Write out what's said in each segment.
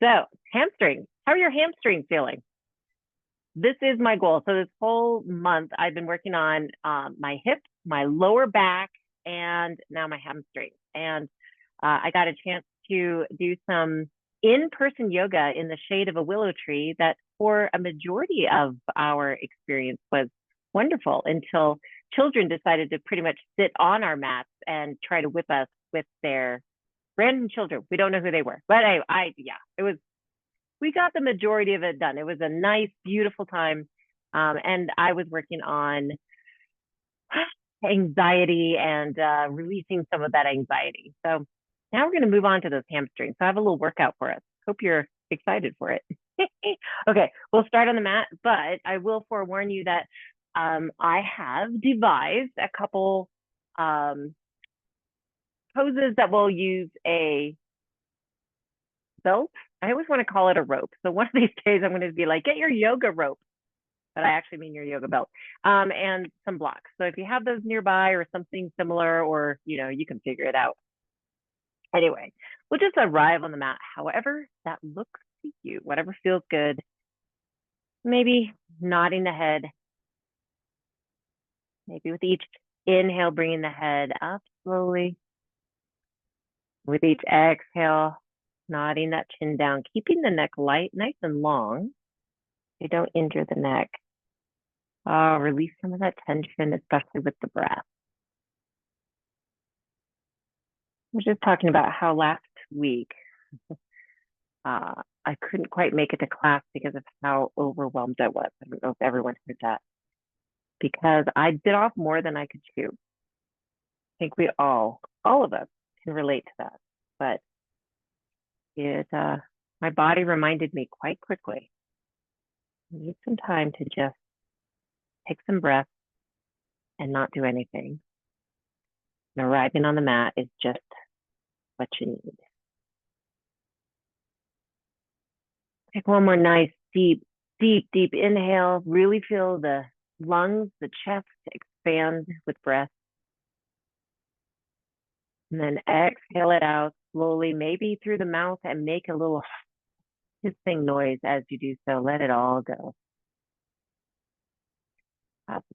So, hamstrings. How are your hamstrings feeling? This is my goal. So this whole month, I've been working on my hips, my lower back, and now my hamstrings. And I got a chance to do some in-person yoga in the shade of a willow tree that for a majority of our experience was wonderful until children decided to pretty much sit on our mats and try to whip us with their random children. We don't know who they were, but yeah, it was, we got the majority of it done. It was a nice, beautiful time. And I was working on anxiety and releasing some of that anxiety. So now we're going to move on to those hamstrings. So I have a little workout for us. Hope you're excited for it. Okay, we'll start on the mat, but I will forewarn you that I have devised a couple poses that will use a belt. I always want to call it a rope. So one of these days I'm going to be like, get your yoga rope, but I actually mean your yoga belt, and some blocks. So if you have those nearby or something similar, or, you can figure it out. Anyway, we'll just arrive on the mat, however that looks to you, whatever feels good. Maybe nodding the head. Maybe with each inhale, bringing the head up slowly. With each exhale, nodding that chin down, keeping the neck light, nice and long. You don't injure the neck. Release some of that tension, especially with the breath. I was just talking about how last week I couldn't quite make it to class because of how overwhelmed I was. I don't know if everyone heard that. Because I bit off more than I could chew. I think we all of us can relate to that. But my body reminded me quite quickly. I need some time to just take some breath and not do anything. And arriving on the mat is just what you need. Take one more nice, deep inhale. Really feel the lungs, the chest expand with breath. And then exhale it out slowly, maybe through the mouth, and make a little hissing noise as you do so. Let it all go.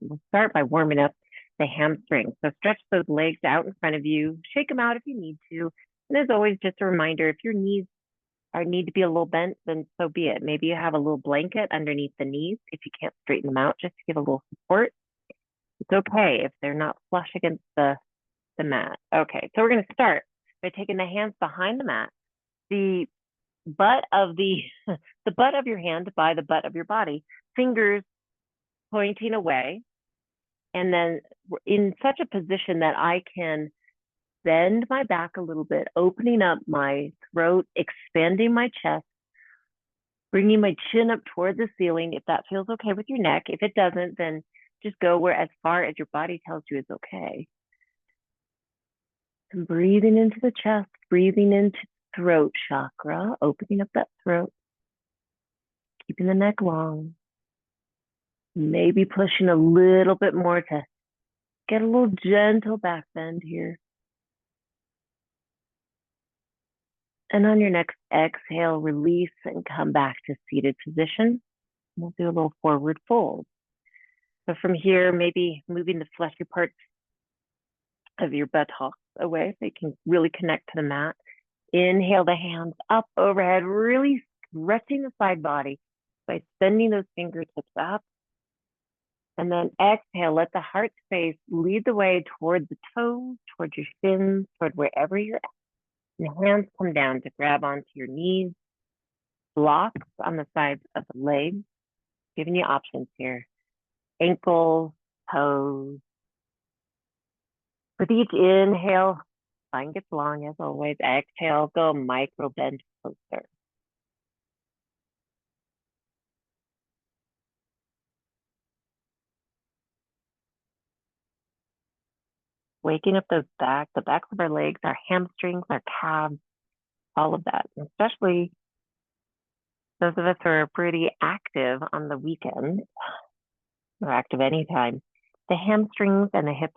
We'll start by warming up the hamstrings. So stretch those legs out in front of you. Shake them out if you need to. And as always, just a reminder, if your knees need to be a little bent, then so be it. Maybe you have a little blanket underneath the knees if you can't straighten them out, just to give a little support. It's okay if they're not flush against the mat. Okay, so we're going to start by taking the hands behind the mat. The butt of the butt of your hand by the butt of your body, fingers pointing away, and then in such a position that I can bend my back a little bit, opening up my throat, expanding my chest, bringing my chin up toward the ceiling, if that feels okay with your neck. If it doesn't, then just go as far as your body tells you is okay. And breathing into the chest, breathing into throat chakra, opening up that throat, keeping the neck long. Maybe pushing a little bit more to get a little gentle back bend here. And on your next exhale, release and come back to seated position. We'll do a little forward fold. So from here, maybe moving the fleshy parts of your buttocks away so you can really connect to the mat. Inhale the hands up overhead, really stretching the side body by sending those fingertips up. And then exhale, let the heart space lead the way toward the toes, toward your shins, toward wherever you're at. And the hands come down to grab onto your knees, blocks on the sides of the legs, giving you options here. Ankles, toes. With each inhale, spine gets long as always. Exhale, go micro bend closer. Waking up the backs of our legs, our hamstrings, our calves, all of that. And especially those of us who are pretty active on the weekend, or active anytime, the hamstrings and the hips,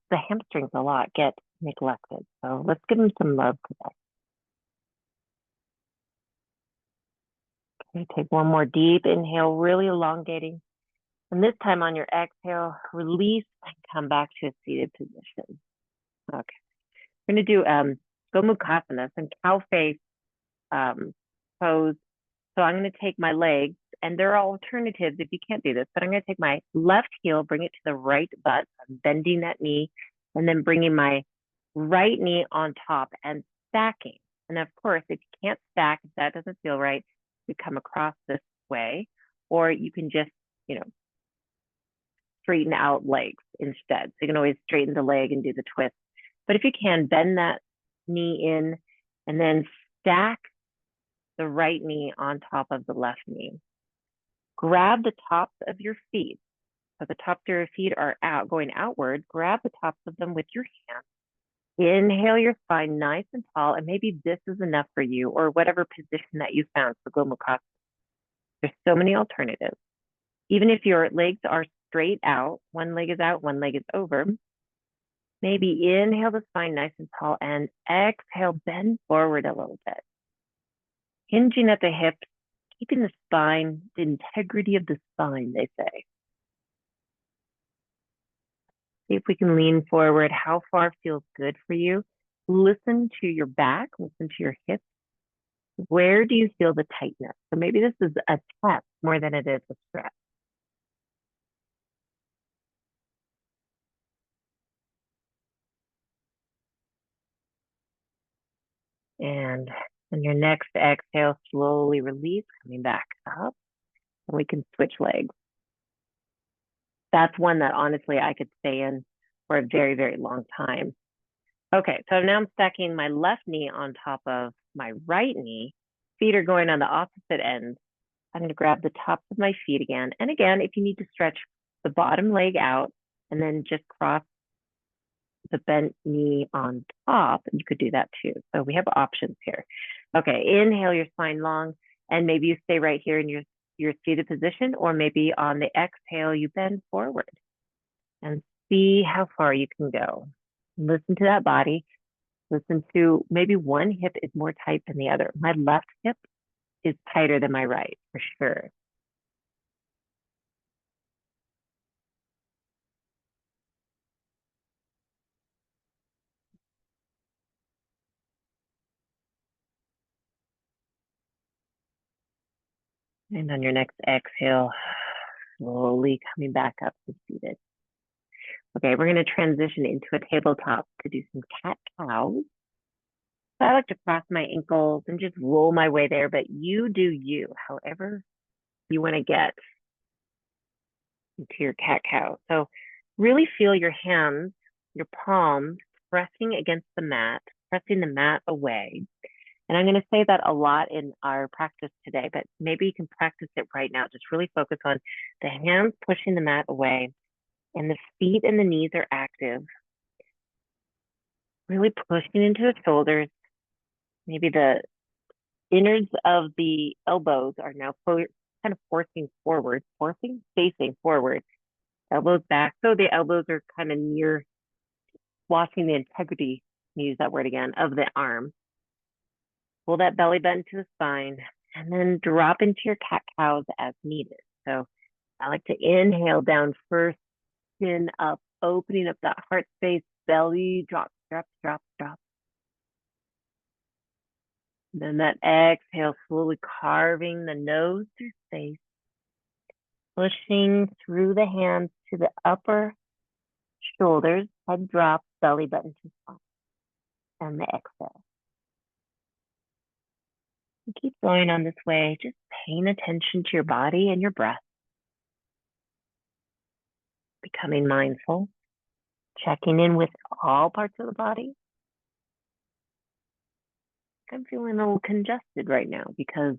the hamstrings a lot get neglected. So let's give them some love today. Okay, take one more deep inhale, really elongating. And this time on your exhale, release and come back to a seated position. Okay. We're going to do Gomukhasana, some cow face pose. So I'm going to take my legs, and there are alternatives if you can't do this, but I'm going to take my left heel, bring it to the right butt. I'm bending that knee, and then bringing my right knee on top and stacking. And of course, if you can't stack, if that doesn't feel right, you come across this way, or you can just, straighten out legs instead. So you can always straighten the leg and do the twist. But if you can, bend that knee in and then stack the right knee on top of the left knee. Grab the tops of your feet. So the tops of your feet are out, going outward. Grab the tops of them with your hands. Inhale your spine nice and tall, and maybe this is enough for you, or whatever position that you found for Gomukhasana. There's so many alternatives. Even if your legs are straight out, one leg is out, one leg is over, maybe inhale the spine nice and tall, and exhale, bend forward a little bit. Hinging at the hips, keeping the spine, the integrity of the spine, they say. See if we can lean forward. How far feels good for you? Listen to your back, listen to your hips. Where do you feel the tightness? So maybe this is a test more than it is a stretch. And on your next exhale, slowly release, coming back up. And we can switch legs. That's one that honestly I could stay in for a very, very long time. Okay, so now I'm stacking my left knee on top of my right knee. Feet are going on the opposite ends. I'm going to grab the tops of my feet again. And again, if you need to stretch the bottom leg out and then just cross the bent knee on top, you could do that too. So we have options here. Okay, inhale your spine long, and maybe you stay right here in your seated position, or maybe on the exhale, you bend forward and see how far you can go. Listen to that body. Listen to maybe one hip is more tight than the other. My left hip is tighter than my right, for sure. And on your next exhale, slowly coming back up to seated. Okay, we're going to transition into a tabletop to do some cat cows. So I like to cross my ankles and just roll my way there, but you do you, however you want to get into your cat cow. So really feel your hands, your palms pressing against the mat, pressing the mat away. And I'm going to say that a lot in our practice today, but maybe you can practice it right now. Just really focus on the hands pushing the mat away, and the feet and the knees are active. Really pushing into the shoulders. Maybe the innards of the elbows are now kind of facing forward, elbows back. So the elbows are kind of near watching the integrity, use that word again, of the arm. Pull that belly button to the spine, and then drop into your cat cows as needed. So I like to inhale down first, chin up, opening up that heart space, belly drop, drop, drop, drop. Then that exhale, slowly carving the nose through space, pushing through the hands to the upper shoulders, head drop, belly button to spine, and the exhale. And keep going on this way, just paying attention to your body and your breath, becoming mindful, checking in with all parts of the body. I'm feeling a little congested right now because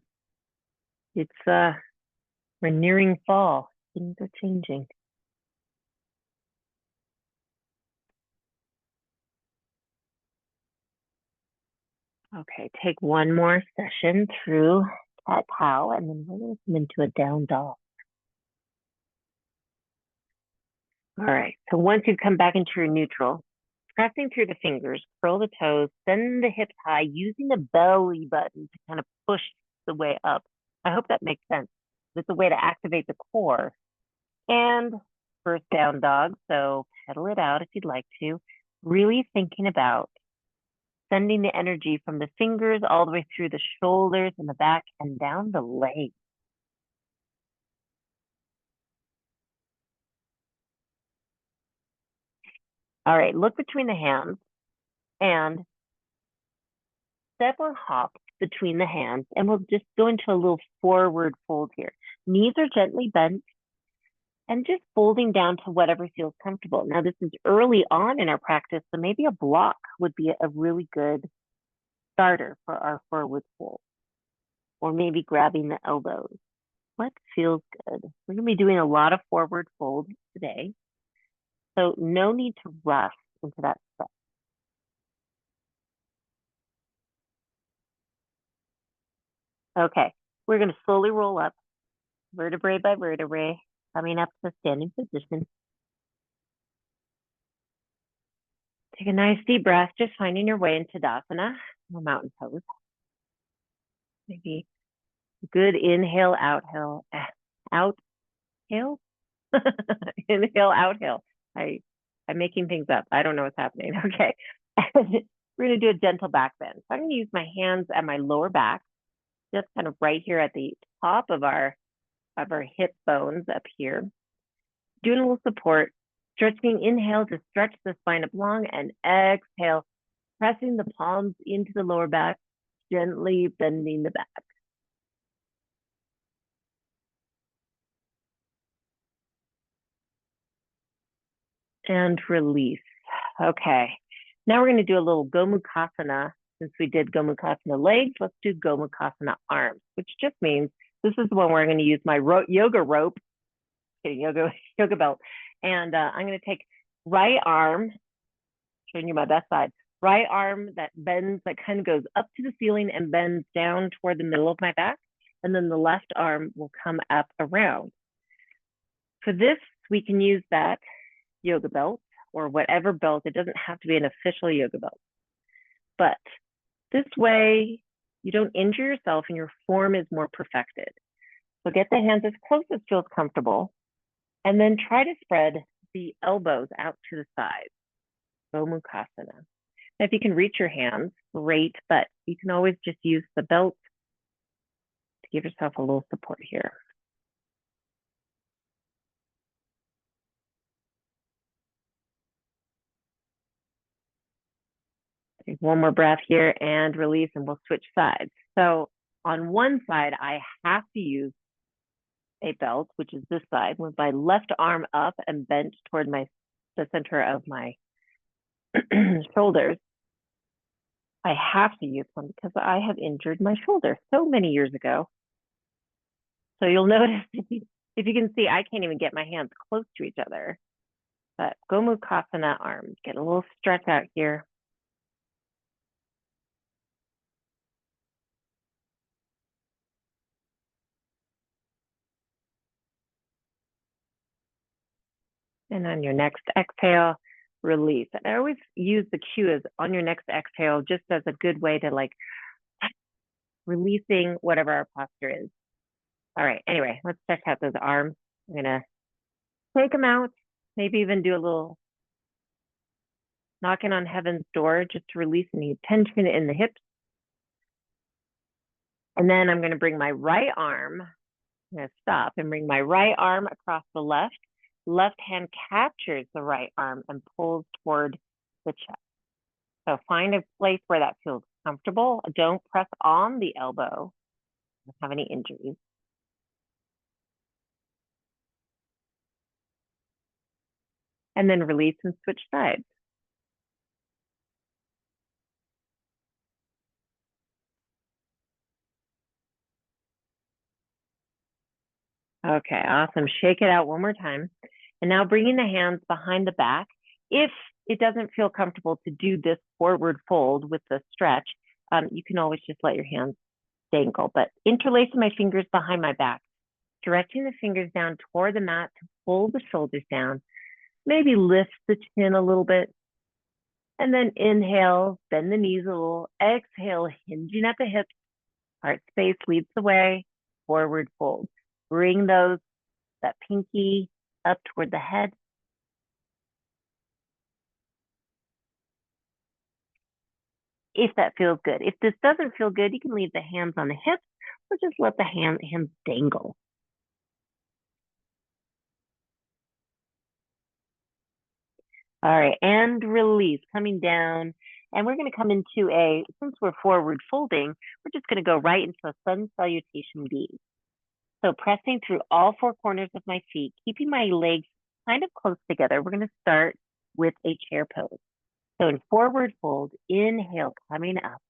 it's we're nearing fall. Things are changing. Okay, take one more session through cat cow, and then we're going to come into a down dog. All right, so once you've come back into your neutral, pressing through the fingers, curl the toes, send the hips high, using the belly button to kind of push the way up I hope that makes sense. It's a way to activate the core. And first down dog, so pedal it out if you'd like to. Really thinking about sending the energy from the fingers all the way through the shoulders and the back and down the legs. All right, look between the hands and step or hop between the hands, and we'll just go into a little forward fold here. Knees are gently bent and just folding down to whatever feels comfortable. Now, this is early on in our practice, so maybe a block would be a really good starter for our forward fold, or maybe grabbing the elbows. What feels good? We're going to be doing a lot of forward fold today, so no need to rush into that step. Okay, we're going to slowly roll up, vertebrae by vertebrae, coming up to standing position. Take a nice deep breath, just finding your way into Tadasana, or mountain pose. Maybe good inhale, outhale, outhale, inhale, outhale. I'm making things up. I don't know what's happening. Okay. We're going to do a gentle back bend. So I'm going to use my hands at my lower back, just kind of right here at the top of our hip bones up here. Doing a little support, stretching. Inhale to stretch the spine up long, and exhale, pressing the palms into the lower back, gently bending the back. And release. Okay. Now we're going to do a little Gomukhasana. Since we did Gomukhasana legs, let's do Gomukhasana arms, which just means this is the one where I'm going to use my yoga rope, yoga belt. And I'm going to take right arm, showing you my best side, right arm that bends, that kind of goes up to the ceiling and bends down toward the middle of my back. And then the left arm will come up around. For this, we can use that yoga belt or whatever belt. It doesn't have to be an official yoga belt. But this way, you don't injure yourself and your form is more perfected. So get the hands as close as feels comfortable. And then try to spread the elbows out to the side. Gomukhasana. Now, if you can reach your hands, great, but you can always just use the belt to give yourself a little support here. Take one more breath here and release, and we'll switch sides. So on one side, I have to use a belt, which is this side, with my left arm up and bent toward the center of my shoulders. I have to use one because I have injured my shoulder so many years ago. So you'll notice, if you can see, I can't even get my hands close to each other. But Gomukhasana arms, get a little stretch out here. And on your next exhale, release. And I always use the cue as on your next exhale, just as a good way to like releasing whatever our posture is. All right, anyway, let's check out those arms. I'm gonna take them out, maybe even do a little knocking on heaven's door just to release any tension in the hips. And then I'm gonna bring my right arm, I'm gonna stop and bring my right arm across the left. Left hand captures the right arm and pulls toward the chest. So find a place where that feels comfortable. Don't press on the elbow. Don't have any injuries. And then release and switch sides. Okay, awesome. Shake it out one more time. And now bringing the hands behind the back. If it doesn't feel comfortable to do this forward fold with the stretch, you can always just let your hands dangle. But interlacing my fingers behind my back, stretching the fingers down toward the mat to pull the shoulders down, maybe lift the chin a little bit. And then inhale, bend the knees a little. Exhale, hinging at the hips. Heart space leads the way. forward fold. Bring that pinky up toward the head. If that feels good. If this doesn't feel good, you can leave the hands on the hips or just let the hands dangle. All right, and release, coming down. And we're going to come into since we're forward folding, we're just going to go right into a sun salutation B. So pressing through all four corners of my feet, keeping my legs kind of close together. We're going to start with a chair pose. So in forward fold, inhale, coming up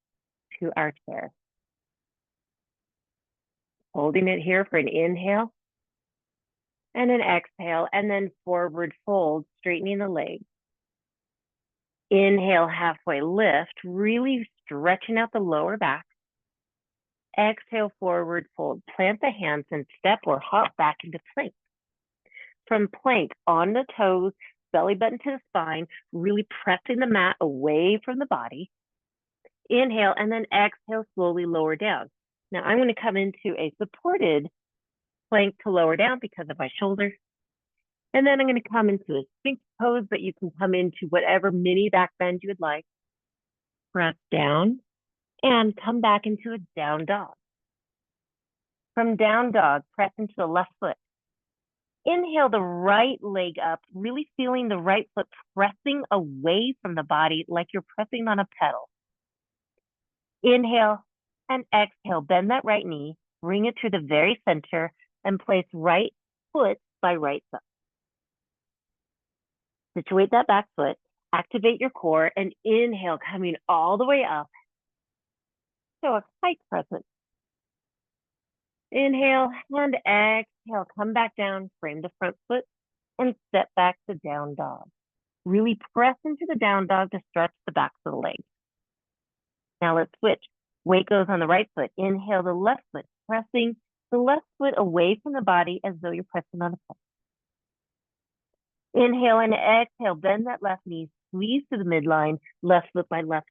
to our chair. Holding it here for an inhale and an exhale, and then forward fold, straightening the legs. Inhale, halfway lift, really stretching out the lower back. Exhale, forward fold. Plant the hands and step or hop back into plank. From plank, on the toes, belly button to the spine, really pressing the mat away from the body. Inhale, and then exhale, slowly lower down. Now I'm going to come into a supported plank to lower down because of my shoulder. And then I'm going to come into a sphinx pose, but you can come into whatever mini back bend you would like. Press down and come back into a down dog. From down dog, press into the left foot. Inhale the right leg up, really feeling the right foot pressing away from the body like you're pressing on a pedal. Inhale and exhale, bend that right knee, bring it to the very center, and place right foot by right foot. Situate that back foot, activate your core, and inhale, coming all the way up. So a high crescent. Inhale and exhale, come back down, frame the front foot, and step back to down dog. Really press into the down dog to stretch the backs of the legs. Now let's switch. Weight goes on the right foot. Inhale the left foot, pressing the left foot away from the body as though you're pressing on a pedal. Inhale and exhale, bend that left knee, squeeze to the midline, left foot by left.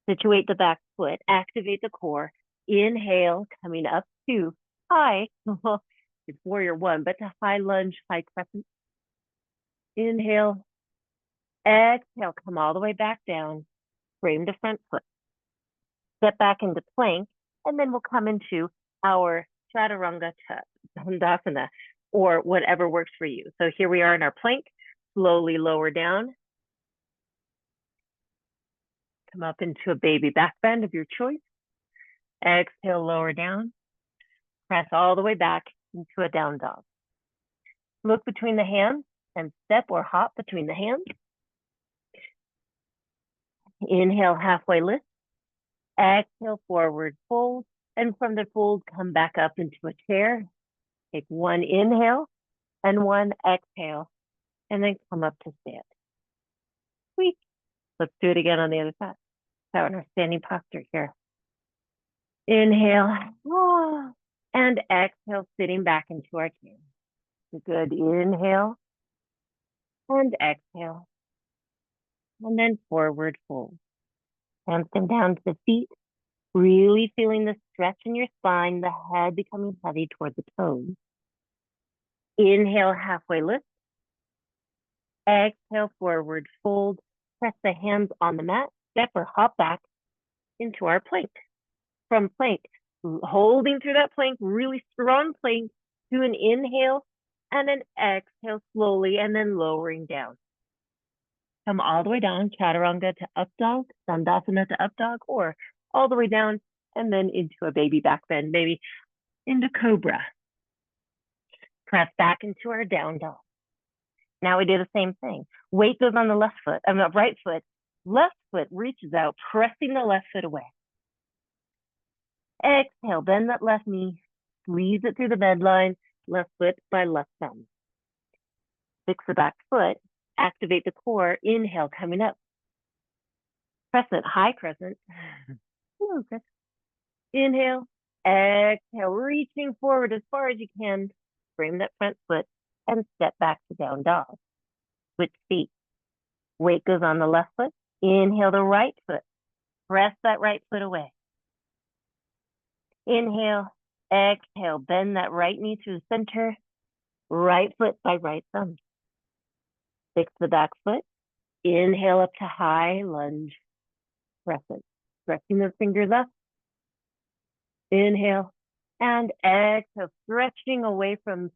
Situate the back foot, activate the core. Inhale, coming up to high, it's warrior one, but to high lunge, high crescent. Inhale, exhale, come all the way back down, frame the front foot. Step back into plank, and then we'll come into our chaturanga dandasana, or whatever works for you. So here we are in our plank, slowly lower down. Come up into a baby back bend of your choice. Exhale, lower down. Press all the way back into a down dog. Look between the hands and step or hop between the hands. Inhale, halfway lift. Exhale, forward fold. And from the fold, come back up into a chair. Take one inhale and one exhale, and then come up to stand. Sweet. Let's do it again on the other side. So in our standing posture here. Inhale, and exhale, sitting back into our chair. Good. Inhale and exhale. And then forward fold. Hands come down to the feet. Really feeling the stretch in your spine, the head becoming heavy toward the toes. Inhale, halfway lift. Exhale, forward fold. Press the hands on the mat, step or hop back into our plank. From plank, holding through that plank, really strong plank, to an inhale and an exhale slowly, and then lowering down. Come all the way down, chaturanga to up dog, dandasana to up dog, or all the way down and then into a baby back bend, maybe into cobra. Press back into our down dog. Now we do the same thing. Weight goes on the right foot. Left foot reaches out, pressing the left foot away. Exhale, bend that left knee, squeeze it through the midline, left foot by left thumb. Fix the back foot, activate the core, inhale, coming up. Crescent, high crescent. Inhale, exhale, reaching forward as far as you can. Frame that front foot and step back to down dog. Switch feet. Weight goes on the left foot. Inhale the right foot. Press that right foot away. Inhale, Exhale, bend that right knee to the center, right foot by right thumb. Fix the back foot. Inhale up to high lunge. Press it. Stretching those fingers up. Inhale and exhale, stretching away from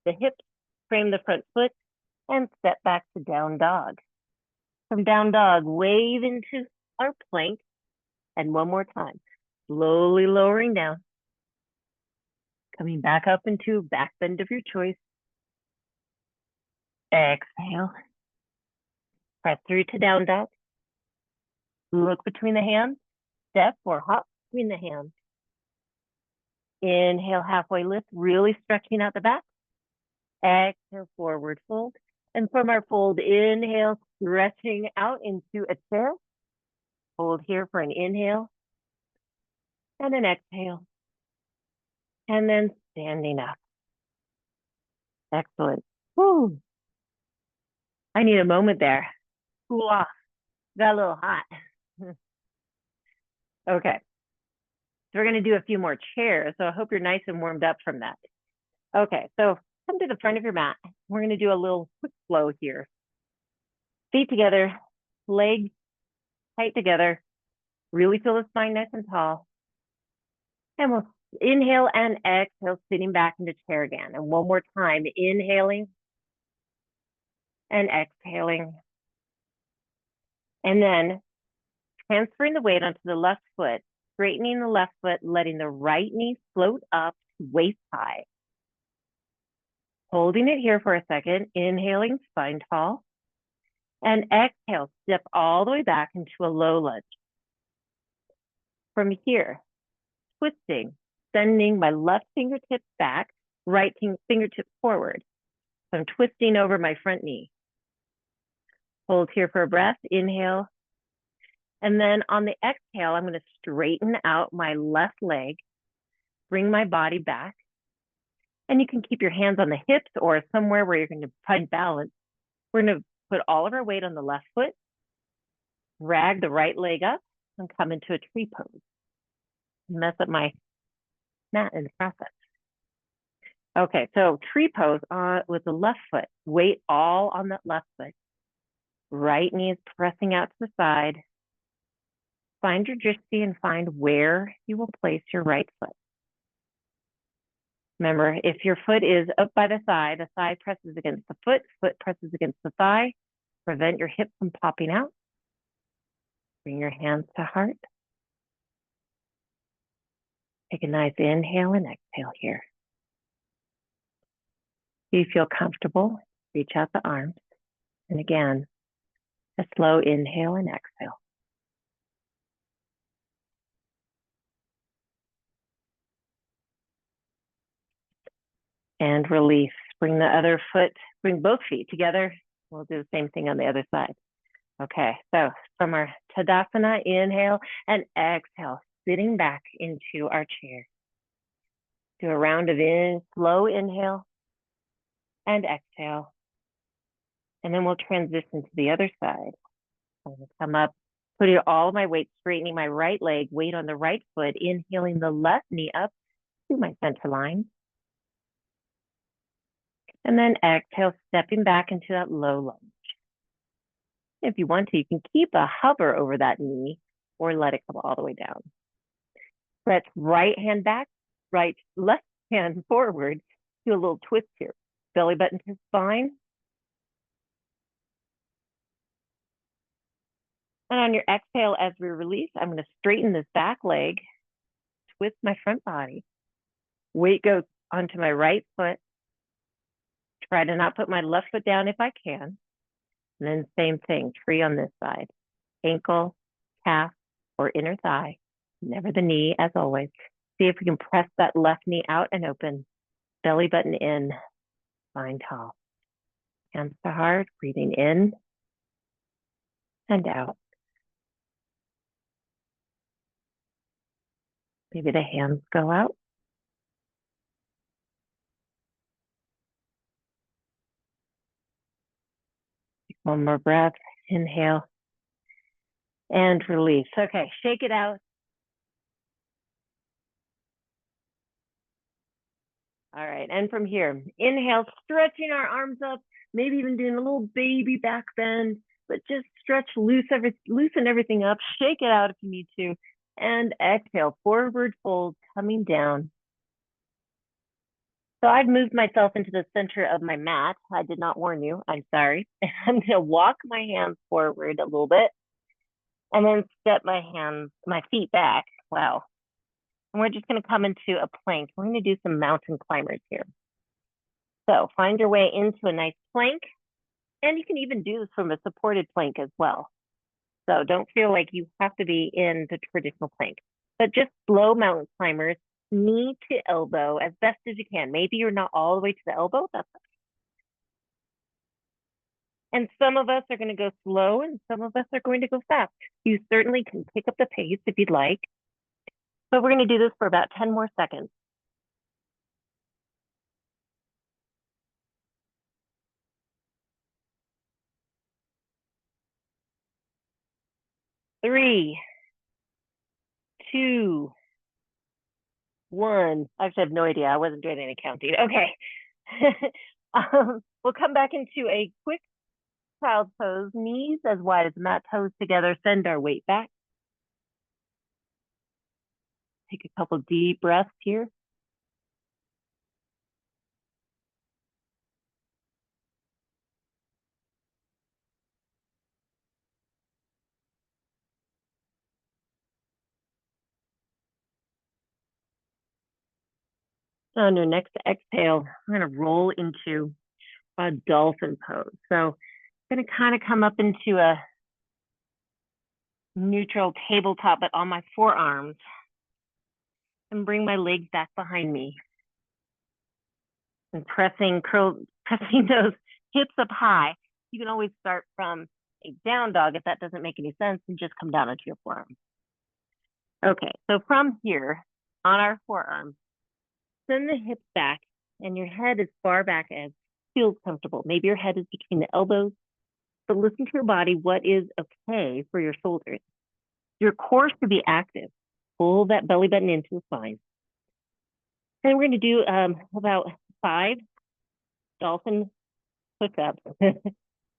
the hips. Frame the front foot and step back to down dog. From down dog, wave into our plank. And one more time, slowly lowering down. Coming back up into back bend of your choice. Exhale. Press through to down dog. Look between the hands. Step or hop between the hands. Inhale, halfway lift, really stretching out the back. Exhale, forward fold. And from our fold, inhale, stretching out into a chair. Hold here for an inhale and an exhale. And then standing up. Excellent. Woo. I need a moment there. Cool off. Got a little hot. Okay. So we're going to do a few more chairs. So I hope you're nice and warmed up from that. Okay. So come to the front of your mat. We're going to do a little quick flow here. Feet together, legs tight together. Really feel the spine nice and tall. And we'll inhale and exhale, sitting back into chair again. And one more time, inhaling and exhaling. And then transferring the weight onto the left foot, straightening the left foot, letting the right knee float up to waist high. Holding it here for a second, inhaling, spine tall. And exhale, step all the way back into a low lunge. From here, twisting, sending my left fingertips back, right fingertips forward. So I'm twisting over my front knee. Hold here for a breath, inhale. And then on the exhale, I'm going to straighten out my left leg, bring my body back. And you can keep your hands on the hips or somewhere where you're going to find balance. We're going to put all of our weight on the left foot, drag the right leg up, and come into a tree pose. Mess up my mat in the process. Okay, so tree pose with the left foot. Weight all on that left foot. Right knee is pressing out to the side. Find your drishti and find where you will place your right foot. Remember, if your foot is up by the thigh presses against the foot presses against the thigh. Prevent your hip from popping out. Bring your hands to heart. Take a nice inhale and exhale here. If you feel comfortable, reach out the arms. And again, a slow inhale and exhale. And release. Bring the other foot, bring both feet together. We'll do the same thing on the other side. Okay, so from our Tadasana, inhale and exhale, sitting back into our chair. Do a round of slow inhale and exhale. And then we'll transition to the other side. I'm going to come up, putting all my weight, straightening my right leg, weight on the right foot, inhaling the left knee up to my center line. And then exhale, stepping back into that low lunge. If you want to, you can keep a hover over that knee or let it come all the way down. Press right hand back, left hand forward. Do a little twist here. Belly button to spine. And on your exhale, as we release, I'm going to straighten this back leg, twist my front body. Weight goes onto my right foot. Try to not put my left foot down if I can. And then same thing, tree on this side. Ankle, calf, or inner thigh. Never the knee, as always. See if we can press that left knee out and open. Belly button in, spine tall. Hands to heart, breathing in and out. Maybe the hands go out. One more breath, inhale and release. Okay, shake it out. All right, and from here, inhale, stretching our arms up, maybe even doing a little baby back bend, but just stretch, loosen everything up, shake it out if you need to, and exhale, forward fold, coming down. So I've moved myself into the center of my mat. I did not warn you, I'm sorry. I'm gonna walk my hands forward a little bit, and then step my feet back. Wow. And we're just gonna come into a plank. We're gonna do some mountain climbers here. So find your way into a nice plank, and you can even do this from a supported plank as well. So don't feel like you have to be in the traditional plank, but just slow mountain climbers, knee to elbow as best as you can. Maybe you're not all the way to the elbow, that's okay. And some of us are going to go slow and some of us are going to go fast. You certainly can pick up the pace if you'd like, but we're going to do this for about 10 more seconds. 3, 2, 1. I actually have no idea. I wasn't doing any counting. Okay. We'll come back into a quick child's pose, knees as wide as the mat, toes together, send our weight back. Take a couple deep breaths here. On your next exhale, we're going to roll into a dolphin pose. So I'm going to kind of come up into a neutral tabletop, but on my forearms, and bring my legs back behind me. And pressing those hips up high. You can always start from a down dog if that doesn't make any sense, and just come down onto your forearms. Okay, so from here, on our forearms, send the hips back and your head as far back as feels comfortable. Maybe your head is between the elbows, but listen to your body, what is okay for your shoulders. Your core should be active. Pull that belly button into the spine. And we're going to do about 5 dolphin push-ups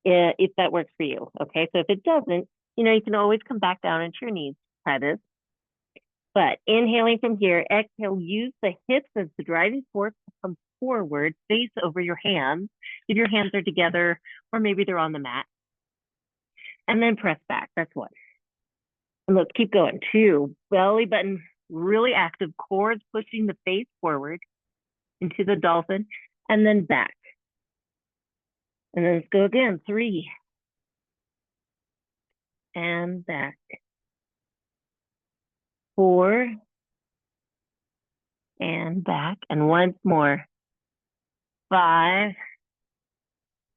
if that works for you. Okay, so if it doesn't, you can always come back down into your knees. Try this. But inhaling from here, exhale, use the hips as the driving force to come forward, face over your hands. If your hands are together, or maybe they're on the mat. And then press back, that's 1. And let's keep going. 2, belly button really active, core is pushing the face forward into the dolphin, and then back. And then let's go again, 3. And back. 4. And back. And once more. 5.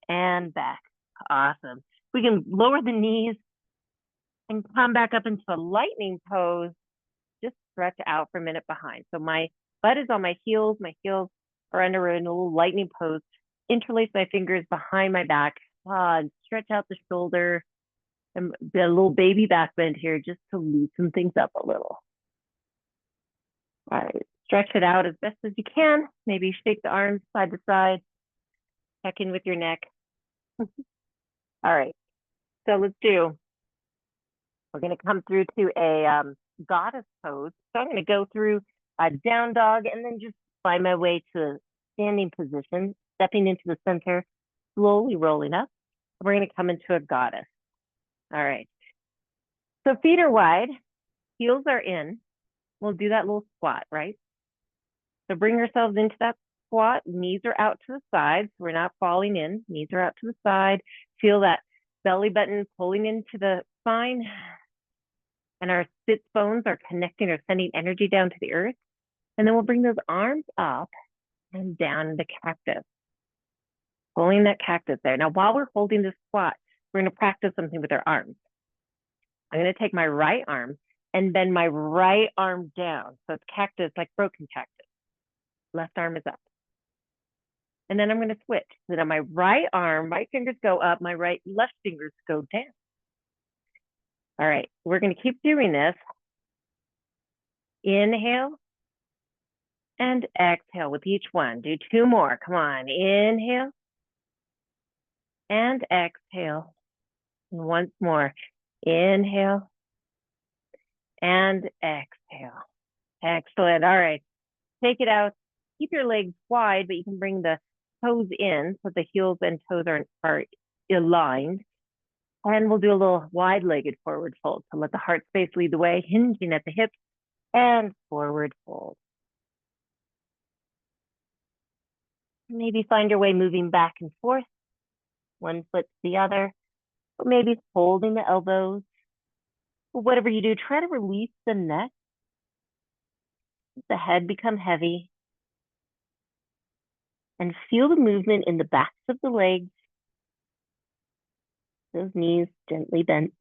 And back. Awesome. We can lower the knees and come back up into a lightning pose. Just stretch out for a minute behind. So my butt is on my heels are under a little lightning pose. Interlace my fingers behind my back. And stretch out the shoulder. And a little baby back bend here just to loosen things up a little. All right, stretch it out as best as you can. Maybe shake the arms side to side. Check in with your neck. All right, so we're going to come through to a goddess pose. So I'm going to go through a down dog and then just find my way to a standing position, stepping into the center, slowly rolling up. We're going to come into a goddess. All right, so feet are wide, heels are in. We'll do that little squat, right? So bring yourselves into that squat. Knees are out to the side. So we're not falling in. Knees are out to the side. Feel that belly button pulling into the spine. And our sits bones are connecting or sending energy down to the earth. And then we'll bring those arms up and down into cactus. Pulling that cactus there. Now, while we're holding this squat, we're going to practice something with our arms. I'm going to take my right arm and bend my right arm down. So it's cactus, like broken cactus. Left arm is up. And then I'm going to switch. So now my right arm, right fingers go up, my left fingers go down. All right, we're going to keep doing this. Inhale. And exhale with each one. Do two more. Come on. Inhale and exhale. And once more. Inhale and exhale. Excellent. All right. Take it out. Keep your legs wide, but you can bring the toes in so the heels and toes are aligned. And we'll do a little wide-legged forward fold. So let the heart space lead the way, hinging at the hips and forward fold. Maybe find your way moving back and forth, one foot to the other, or maybe holding the elbows. But whatever you do, try to release the neck. Let the head become heavy. And feel the movement in the backs of the legs, those knees gently bent.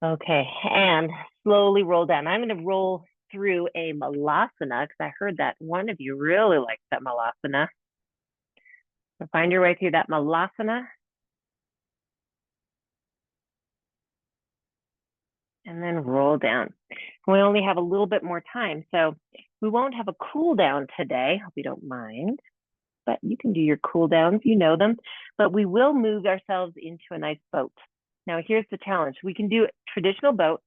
Okay, and slowly roll down. I'm going to roll through a malasana because I heard that one of you really likes that malasana. So find your way through that malasana. And then roll down. We only have a little bit more time, so we won't have a cool down today. Hope you don't mind, but you can do your cool downs, you know them. But we will move ourselves into a nice boat. Now here's the challenge. We can do traditional boat,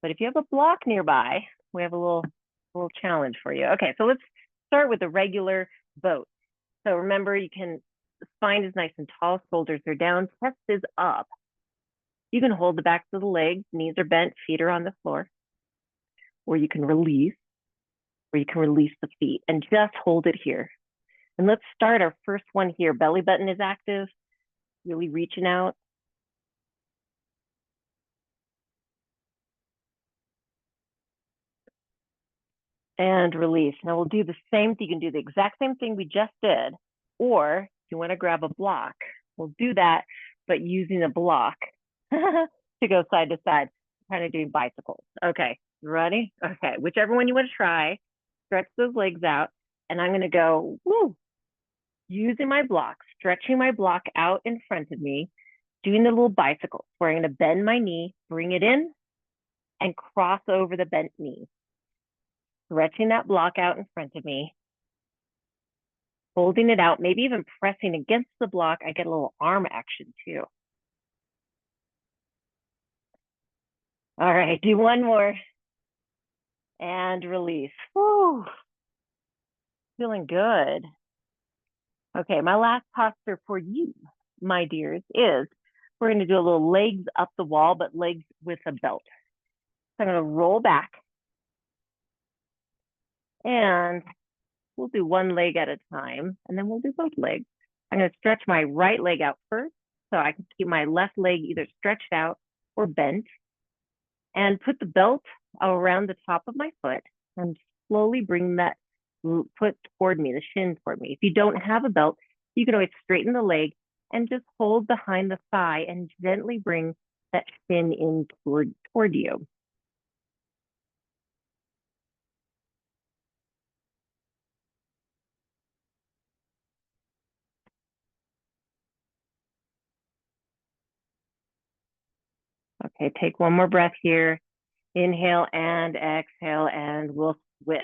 but if you have a block nearby, we have a little challenge for you. Okay, so let's start with a regular boat. So remember, the spine is nice and tall, shoulders are down, chest is up. You can hold the backs of the legs, knees are bent, feet are on the floor, or you can release the feet and just hold it here. And let's start our first one here. Belly button is active, really reaching out. And release. Now we'll do the same thing. You can do the exact same thing we just did, or if you want to grab a block, we'll do that, but using a block to go side to side, kind of doing bicycles. Okay, you ready? Okay, whichever one you want to try, stretch those legs out, and I'm going to go, using my block, stretching my block out in front of me, doing the little bicycles, where I'm going to bend my knee, bring it in, and cross over the bent knee. Stretching that block out in front of me, holding it out, maybe even pressing against the block. I get a little arm action too. All right, do one more. And release. Whew. Feeling good. Okay, my last posture for you, my dears, is we're going to do a little legs up the wall, but legs with a belt. So I'm going to roll back. And we'll do one leg at a time, and then we'll do both legs. I'm going to stretch my right leg out first, so I can keep my left leg either stretched out or bent, and put the belt around the top of my foot and slowly bring that foot toward me, the shin toward me. If you don't have a belt, you can always straighten the leg and just hold behind the thigh and gently bring that shin in toward you. Okay, take one more breath here. Inhale and exhale, and we'll switch.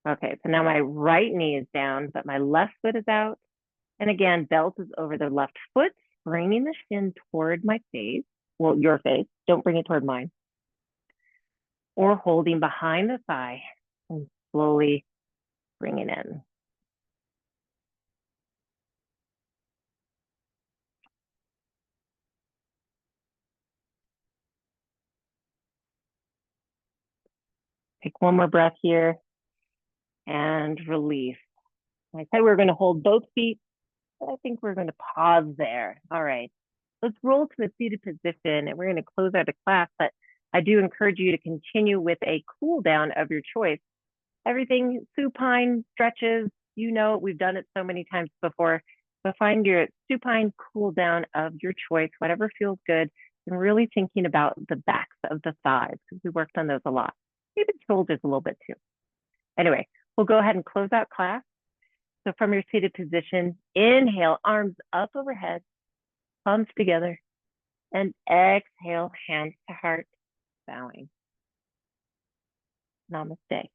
Okay, so now my right knee is down, but my left foot is out. And again, belt is over the left foot, bringing the shin toward my face. Well, your face. Don't bring it toward mine. Or holding behind the thigh and slowly bring it in. Take one more breath here and release. I said we're going to hold both feet, but I think we're going to pause there. All right, let's roll to a seated position, and we're going to close out the class, but I do encourage you to continue with a cool down of your choice. Everything supine, stretches, you know, we've done it so many times before, but find your supine cool down of your choice, whatever feels good, and really thinking about the backs of the thighs, because we worked on those a lot. Maybe the shoulders a little bit too. Anyway, we'll go ahead and close out class. So from your seated position, inhale, arms up overhead, palms together, and exhale, hands to heart. bowing. Namaste.